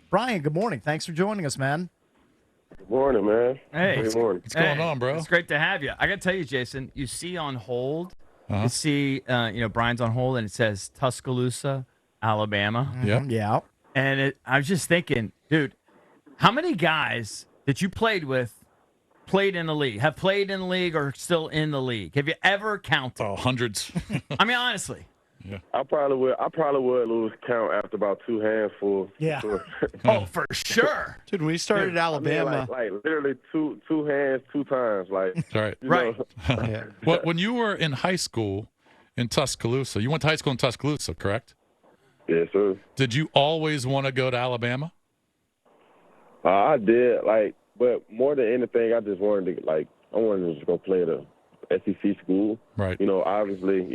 Brian, good morning. Thanks for joining us, man. Good morning, man. Hey, Good morning. What's going on, bro? It's great to have you. I got to tell you, Jason, you see on hold, Uh-huh. you see, Brian's on hold, and it says Tuscaloosa, Alabama. Yep. Yeah. And I was just thinking, dude, how many guys that you played with played in the league, have played in the league, or still in the league? Have you ever counted? Oh, hundreds. I mean, honestly. I probably would lose count after about two handfuls. Yeah. For sure. Oh, for sure. Dude, when we started at I mean, Alabama, like literally two hands, two times. Like, All right. you Right. know. yeah. When you were in high school in Tuscaloosa, you went to high school in Tuscaloosa, correct? Yes, sir. Did you always want to go to Alabama? I did, but more than anything, I just wanted to, I wanted to just go play at a SEC school. Right. Obviously,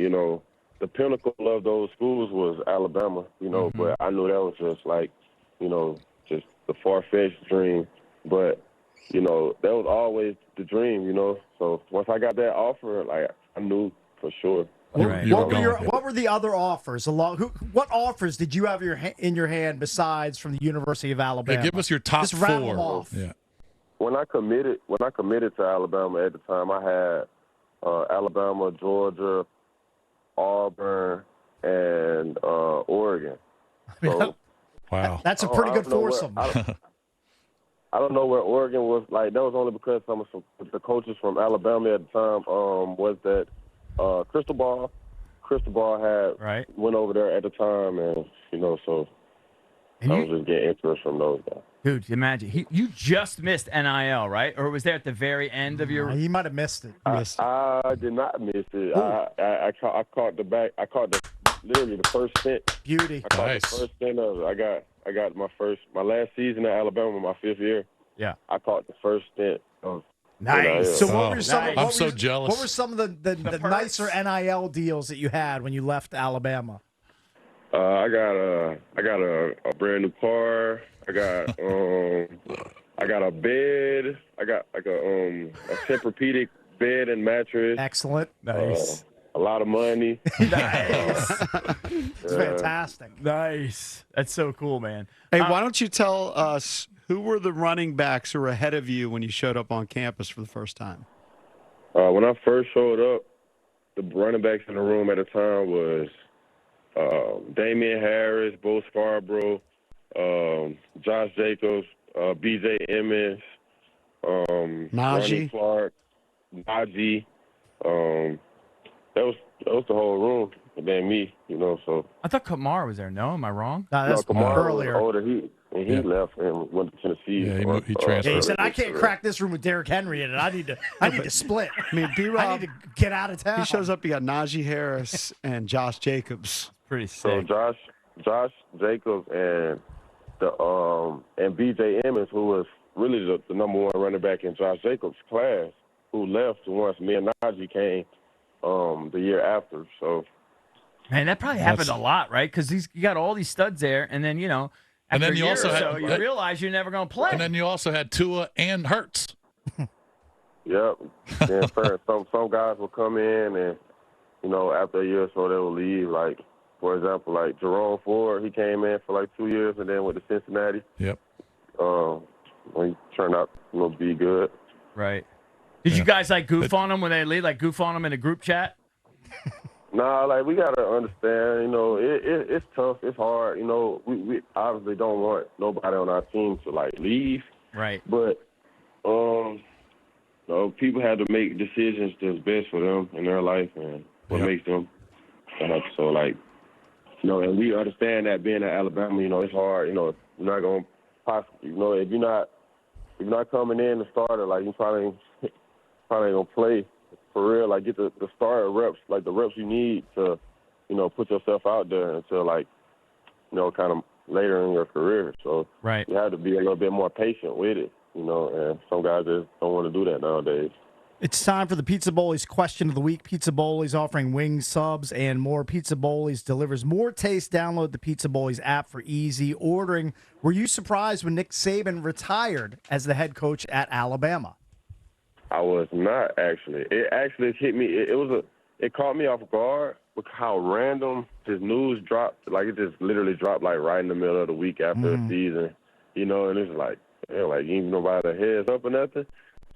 the pinnacle of those schools was Alabama, but I knew that was just just the far-fetched dream. But, that was always the dream, So once I got that offer, I knew for sure. Right. What were the other offers? What offers did you have in your hand besides from the University of Alabama? Yeah, give us your top Just rattle them four. off. Yeah. When I committed to Alabama at the time, I had Alabama, Georgia, Auburn, and Oregon. So, Wow. That's a pretty good foursome. I don't know where Oregon was. That was only because some of the coaches from Alabama at the time was that Crystal Ball had went over there at the time, and so I was just getting interest from those guys. Dude, imagine. You just missed NIL, right? Or was there at the very end of your... He might have missed it. I did not miss it. I caught literally the first cent. Beauty. I caught the first cent of it. I got my last season at Alabama, my 5th year. Yeah. I caught the first stint of Nice. So what were some? I'm so jealous. What were some of the nicer NIL deals that you had when you left Alabama? I got a brand new car. I got a bed. I got a Tempur-Pedic bed and mattress. Excellent. Nice. A lot of money. Nice. It's fantastic. Nice. That's so cool, man. Hey, why don't you tell us who were the running backs who were ahead of you when you showed up on campus for the first time? When I first showed up, the running backs in the room at the time was Damian Harris, Bo Scarborough, Josh Jacobs, B.J. Emmons, Ronnie Clark, Najee. That was the whole room, and then me, so. I thought Kamar was there. No, am I wrong? No, that's Kamar earlier. was older. He left and went to Tennessee. Yeah, he transferred. Yeah, he said, "I can't crack this room with Derrick Henry in it. I need to split. I mean, B-Rob, I need to get out of town." he shows up, you got Najee Harris and Josh Jacobs. Pretty So sick. Josh Jacobs and B.J. Emmons, who was really the number one running back in Josh Jacobs' class, who left once me and Najee came the year after. So, Man, that probably happened a lot, right? Because you got all these studs there, and then, after And then a you year also or had- so, you realize you're never going to play. And then you also had Tua and Hurts. yep. And some guys will come in and, after a year or so they will leave. Like, for example, like Jerome Ford, he came in for 2 years and then went to Cincinnati. Yep. He turned out to be good. Right. Did you guys goof on them when they leave? Goof on them in a group chat? Nah, we gotta understand. It's tough. It's hard. We obviously don't want nobody on our team to leave. Right. But people have to make decisions that's best for them in their life and what makes them. So and we understand that being at Alabama, it's hard. You're not gonna possibly, if you're not coming in the starter, you probably ain't gonna play for real. Get the starter reps, the reps you need to, put yourself out there until kind of later in your career. So right. You have to be a little bit more patient with it, and some guys just don't want to do that nowadays. It's time for the Pizza Bowlies question of the week. Pizza Bowlies offering wings, subs, and more. Pizza Bowlies delivers more taste. Download the Pizza Bowlies app for easy ordering. Were you surprised when Nick Saban retired as the head coach at Alabama? I was not, actually. It actually hit me. It caught me off guard with how random his news dropped. It just literally dropped right in the middle of the week after the season. you know, and it's like, like you ain't nobody heads up or nothing.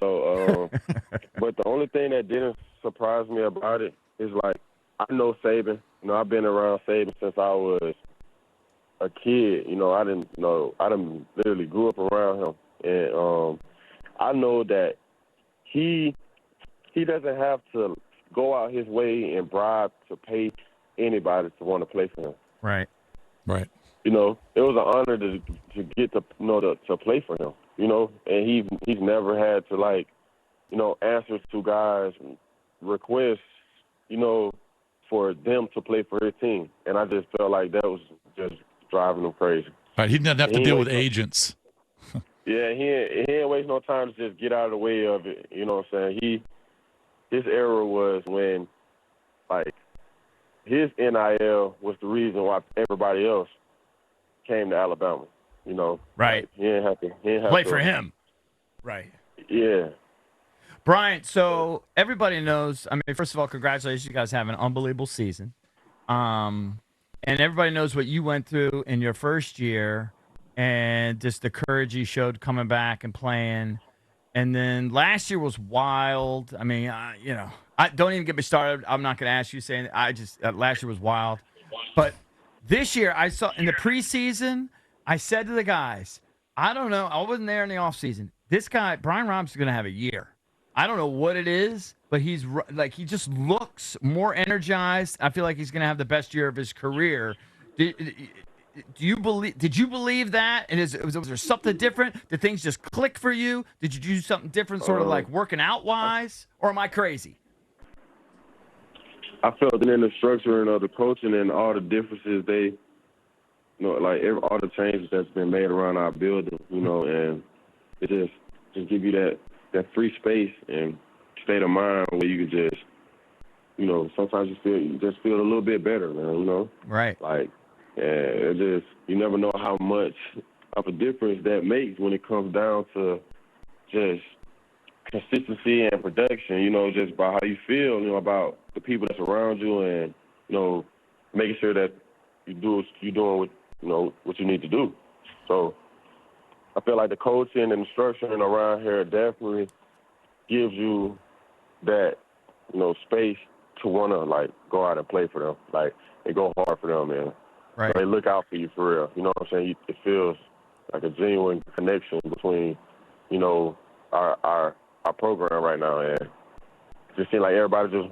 So, but the only thing that didn't surprise me about it is like I know Saban. You know, I've been around Saban since I was a kid. You know, I done literally grew up around him, and I know that he doesn't have to go out his way and bribe to pay anybody to want to play for him. Right. Right. You know, it was an honor to get to play for him. You know, and he's never had to like, you know, answer to guys' requests, you know, for them to play for his team. And I just felt like that was just driving him crazy. Right. He didn't have to deal with agents. Yeah, he ain't waste no time to just get out of the way of it. You know what I'm saying? His era was when, like, his NIL was the reason why everybody else came to Alabama. You know, right? Like, he didn't have to play for him, right? Yeah. Brian, so everybody knows. I mean, first of all, congratulations! You guys have an unbelievable season. And everybody knows what you went through in your first year, and just the courage you showed coming back and playing. And then last year was wild. I mean, you know, I don't even get me started. I'm not going to ask you saying last year was wild, but this year I saw in the preseason. I said to the guys, I don't know. I wasn't there in the offseason. This guy, Brian Robinson's going to have a year. I don't know what it is, but he just looks more energized. I feel like he's going to have the best year of his career. Did you believe that? And was there something different? Did things just click for you? Did you do something different, sort of like working out wise? Or am I crazy? I felt it in the structuring of the coaching and all the differences like all the changes that's been made around our building, you know, and it just give you that free space and state of mind where you can just, you know, sometimes you just feel a little bit better, man, you know? Right. Like, you never know how much of a difference that makes when it comes down to just consistency and production, you know, just by how you feel, you know, about the people that's around you and, you know, making sure that you're doing what, you know, what you need to do. So I feel like the coaching and the structuring around here definitely gives you that, you know, space to want to, like, go out and play for them. Like, they go hard for them, man. Right. So they look out for you for real. You know what I'm saying? It feels like a genuine connection between, you know, our program right now. And it just seems like everybody just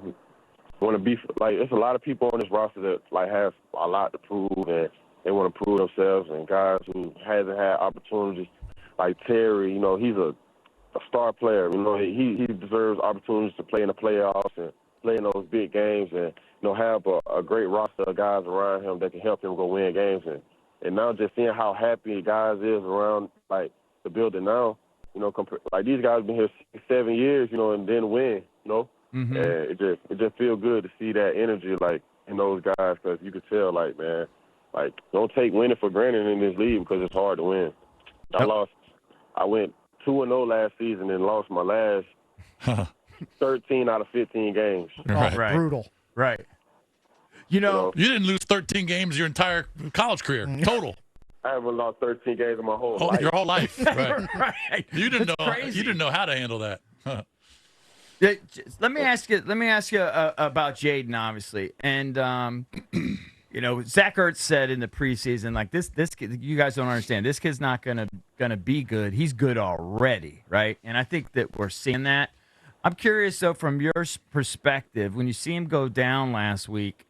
want to be, like, there's a lot of people on this roster that, like, have a lot to prove and they want to prove themselves, and guys who hasn't had opportunities, like Terry, you know, he's a star player. You know, he deserves opportunities to play in the playoffs and play in those big games and, you know, have a great roster of guys around him that can help him go win games. And now just seeing how happy guys is around, like, the building now, you know, like these guys been here 6-7 years, you know, and then win, you know. Mm-hmm. And it just feels good to see that energy, like, in those guys, because you could tell, like, man, like, don't take winning for granted in this league because it's hard to win. I went 2-0 last season and lost my last 13 out of 15 games. Right. Brutal. Right. You know, you didn't lose 13 games your entire college career, total. I haven't lost 13 games in my whole life. Your whole life. Right. Right. You didn't That's know. crazy. You didn't know how to handle that. Let me ask you about Jaden, obviously, and you know, Zach Ertz said in the preseason, like this kid, you guys don't understand. This kid's not gonna be good. He's good already, right? And I think that we're seeing that. I'm curious though, from your perspective, when you see him go down last week,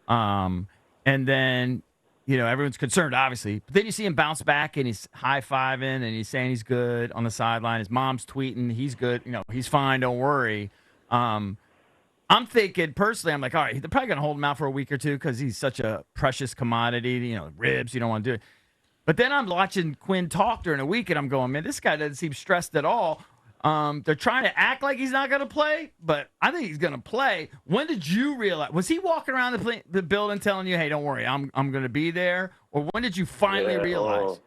and then, you know, everyone's concerned, obviously, but then you see him bounce back and he's high-fiving and he's saying he's good on the sideline. His mom's tweeting, he's good. You know, he's fine. Don't worry. I'm thinking personally, I'm like, all right, they're probably going to hold him out for a week or two because he's such a precious commodity. You know, ribs, you don't want to do it. But then I'm watching Quinn talk during a week and I'm going, man, this guy doesn't seem stressed at all. They're trying to act like he's not going to play, but I think he's going to play. When did you realize? Was he walking around the building telling you, "Hey, don't worry, I'm going to be there"? Or when did you finally realize?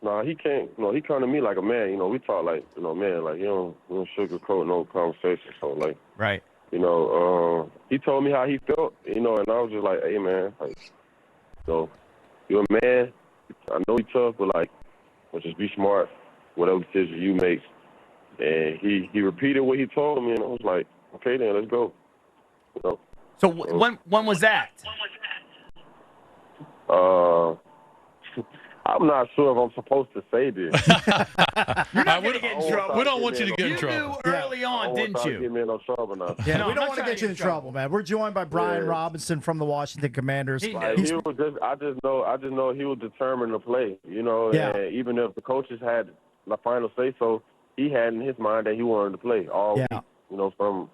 No, he can't. No, he come to me like a man. You know, we talk like, you know, man, like, you don't sugarcoat no conversation. So, like, right. You know, he told me how he felt. You know, and I was just like, hey, man, like, so you're a man. I know you're tough, but like, or just be smart, whatever decision you make. And he repeated what he told me, and I was like, okay, then let's go. You know? So when was that? I'm not sure if I'm supposed to say this. You're not going to get in trouble. We don't want you to get in You trouble. knew early on, didn't Get you? me in no trouble now. Yeah, No, we I'm don't not want to trying get you in trouble, man. We're joined by Brian Yeah. Robinson from the Washington Commanders. Like, He's- he was just, I just know he was determined to play. You know, Yeah. and even if the coaches had the final say so, he had in his mind that he wanted to play all Yeah. week. You know, from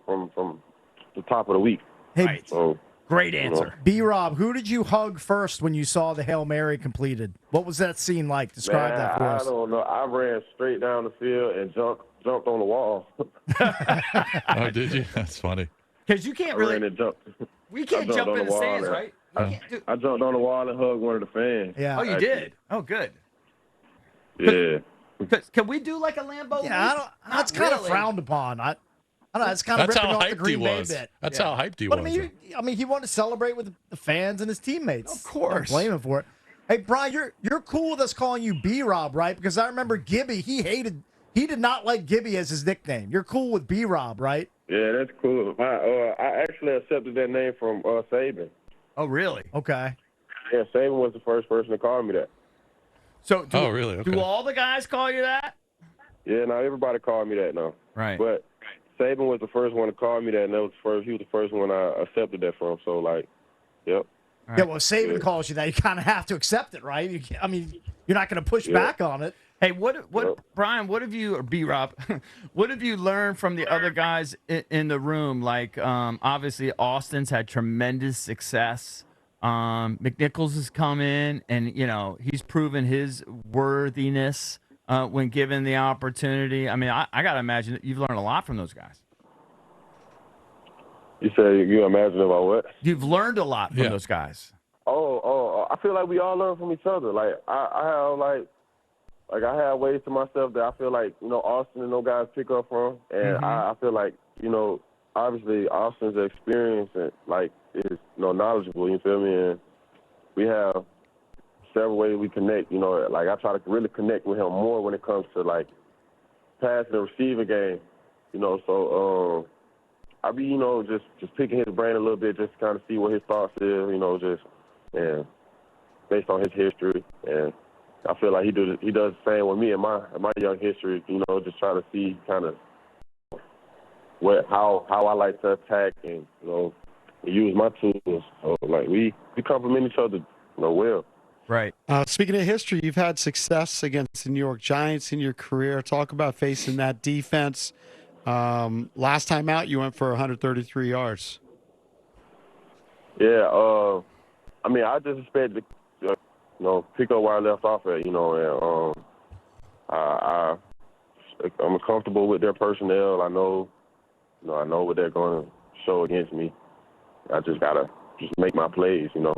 the top of the week. Hey, Right. So Great answer. B-Rob, who did you hug first when you saw the Hail Mary completed? What was that scene like? Describe man, that for I us. don't know. I ran straight down the field and jumped on the wall. Oh, did you? That's funny. Because you can't I ran really. and jumped. We can't I jumped jump on in the the wall stands, and- right? You can't do. I jumped on the wall and hugged one of the fans. Yeah. Oh, you actually. did. Oh, good. Yeah. Can we do like a Lambo? Yeah, I don't. That's kind of frowned upon. I don't know. It's kind of That's ripping how off the hyped he Green Bay was. bit. That's Yeah. how hyped he But was. I mean, he wanted to celebrate with the fans and his teammates. Of course. Don't blame him for it. Hey, Brian, you're cool with us calling you B-Rob, right? Because I remember Gibby. He did not like Gibby as his nickname. You're cool with B-Rob, right? Yeah, that's cool. I actually accepted that name from Saban. Oh, really? Okay. Yeah, Saban was the first person to call me that. So, Oh, really? Okay. do all the guys call you that? Yeah, now everybody called me that now. Right. But Saban was the first one to call me that, and he was the first one I accepted that from. So, like, yep. Right. Yeah, well, if Saban Yeah. calls you that, you kind of have to accept it, right? I mean, you're not going to push Yeah. back on it. Hey, what, Yep. Brian? What have you, or B-Rob? What have you learned from the other guys in the room? Like, obviously, Austin's had tremendous success. McNichols has come in, and he's proven his worthiness when given the opportunity. I mean, I gotta imagine that you've learned a lot from those guys. You say you imagine about what? You've learned a lot from Yeah. those guys. Oh, I feel like we all learn from each other. Like, I have I have ways to myself that I feel like, Austin and those guys pick up from. And I feel like, obviously Austin's experience and, is, knowledgeable, you feel me? And we have several ways we connect, I try to really connect with him more when it comes to, passing and receiving game, so I be, just picking his brain a little bit, just to kind of see what his thoughts is, and based on his history. And I feel like he does the same with me in my young history, just trying to see kind of how I like to attack and, use my tools. So, we complement each other, well. Right. Speaking of history, you've had success against the New York Giants in your career. Talk about facing that defense. Last time out, you went for 133 yards. Yeah, I mean, I just expected to, pick up where I left off at, and I'm comfortable with their personnel. I know what they're going to show against me. I just gotta make my plays, and I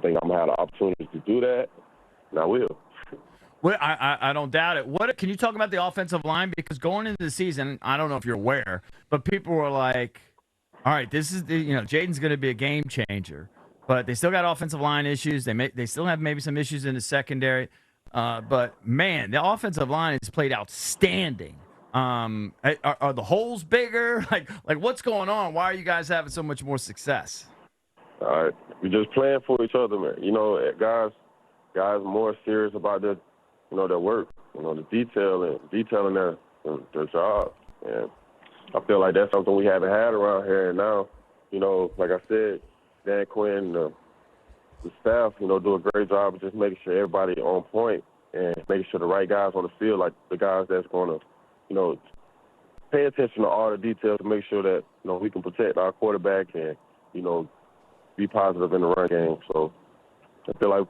think I'm gonna have the opportunity to do that, and I will. Well, I don't doubt it. What can you talk about the offensive line? Because going into the season, I don't know if you're aware, but people were like, "All right, this is Jaden's going to be a game changer," but they still got offensive line issues. They still have maybe some issues in the secondary, but man, the offensive line has played outstanding. Are the holes bigger? Like what's going on? Why are you guys having so much more success? All right, we're just playing for each other, man. Guys are more serious about their work, the detailing their job. And I feel like that's something we haven't had around here. And now, like I said, Dan Quinn, the staff, do a great job of just making sure everybody on point and making sure the right guys on the field, like the guys that's going to, pay attention to all the details to make sure that, we can protect our quarterback and, be positive in the run game. So I feel like,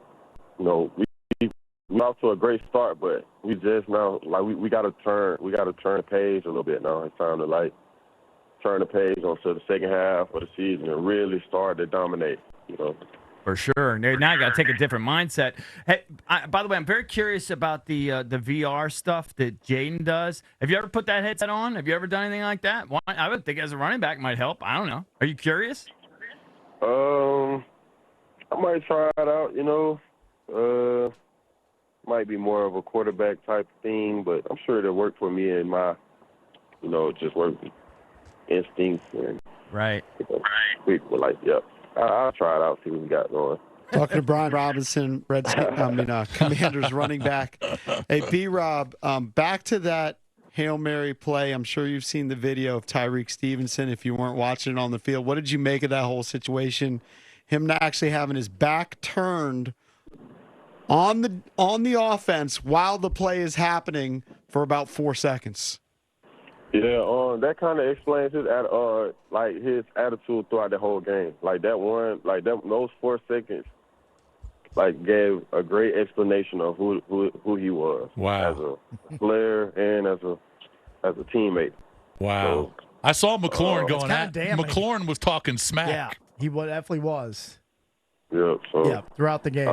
we're off to a great start, but we just now, we got to turn the page a little bit now. It's time to, turn the page onto the second half of the season and really start to dominate, For sure. Now you got to take a different mindset. Hey, by the way, I'm very curious about the VR stuff that Jaden does. Have you ever put that headset on? Have you ever done anything like that? Why? I would think as a running back might help. I don't know. Are you curious? I might try it out, might be more of a quarterback type thing, but I'm sure it'll work for me and my, just work instincts and Right. people like, yep. I'll try it out, see what we got going. Talking to Brian Robinson, Commanders running back. Hey, B-Rob, back to that Hail Mary play. I'm sure you've seen the video of Tyreek Stevenson if you weren't watching it on the field. What did you make of that whole situation? Him not actually having his back turned on the offense while the play is happening for about 4 seconds. Yeah, that kind of explains his his attitude throughout the whole game. Like those 4 seconds, gave a great explanation of who he was. Wow. As a player and as a teammate. Wow. So, I saw McLaurin going at McLaurin was talking smack. Yeah, he definitely was. Yeah. So. Yeah, throughout the game.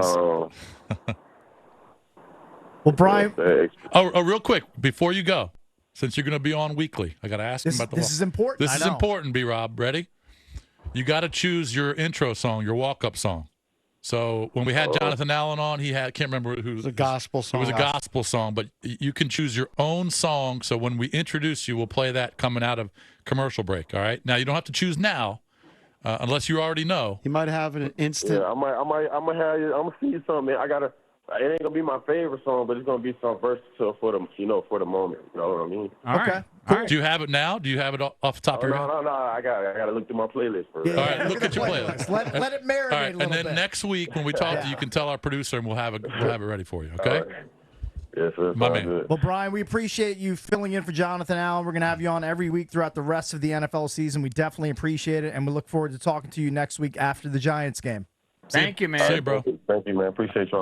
Well, Brian. Real quick before you go. Since you're going to be on weekly, I got to ask him about the This is important. This is important, B-Rob. Ready? You got to choose your intro song, your walk-up song. So when we had Jonathan Allen on, he had, can't remember who. It was a gospel song. It was a gospel song, but you can choose your own song. So when we introduce you, we'll play that coming out of commercial break. All right. Now you don't have to choose now, unless you already know. You might have an instant. Yeah, I'm gonna have you. I'm gonna see you something, man. It ain't gonna be my favorite song, but it's gonna be some versatile for the moment. You know what I mean? All okay. Right. All right. Do you have it now? Do you have it off the top of your head? No. I gotta look through my playlist first. Yeah, All right, look at your playlist. Let it marinate All right, a little and then bit. next week when we talk to you, can tell our producer, and we'll have it ready for you. Okay? All right. Yes, sir. My man. Good. Well, Brian, we appreciate you filling in for Jonathan Allen. We're going to have you on every week throughout the rest of the NFL season. We definitely appreciate it, and we look forward to talking to you next week after the Giants game. Thank you, man. See you, bro. Thank you, man. Appreciate y'all.